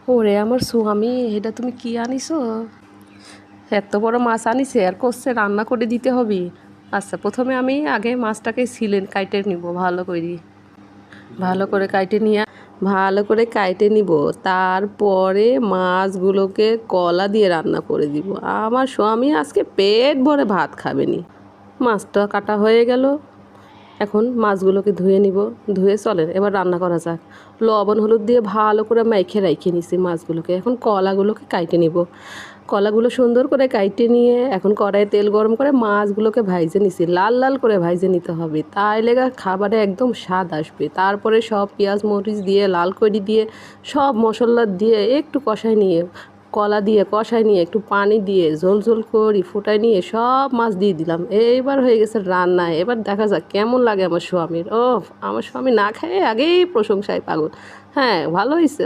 ওরে আমার স্বামী, এটা তুমি কি আনিছো? এত বড় মাছ আনিছে আর করছে রান্না করে দিতে হবে। আচ্ছা, প্রথমে আমি আগে মাছটাকে ছিলেন কাইটে নিব ভালো করে। ভালো করে কাইটে নিয়ে ভালো করে কাইটে নিব। তারপরে মাছগুলোকে কলা দিয়ে রান্না করে দিব। আমার স্বামী আজকে পেট ভরে ভাত খাবে নি। মাছটা কাটা হয়ে গেল। এখন মাছগুলোকে ধুয়ে নিব। ধুয়ে চলেন এবার রান্না করা যাক। লবণ হলুদ দিয়ে ভালো করে মাইখে রাইখে নিছি মাছগুলোকে। এখন কলাগুলোকে কাইটে নিব। কলাগুলো সুন্দর করে কাইটে নিয়ে এখন কড়াইয়ে তেল গরম করে মাছগুলোকে ভাইজে নিছি। লাল লাল করে ভাইজে নিতে হবে, তাইলে খাবারে একদম স্বাদ আসবে। তারপরে সব পেঁয়াজ মরিচ দিয়ে লাল করে দিয়ে সব মশলা দিয়ে একটু কষাই নিয়ে কলা দিয়ে কষাই নিয়ে একটু পানি দিয়ে ঝোল ঝোল করি ফুটাই নিয়ে সব মাছ দিয়ে দিলাম। এইবার হয়ে গেছে রান্না। এবার দেখা যাক কেমন লাগে আমার স্বামীর। ও, আমার স্বামী না খেয়ে আগেই প্রশংসায় পাগল। হ্যাঁ, ভালো হয়েছে।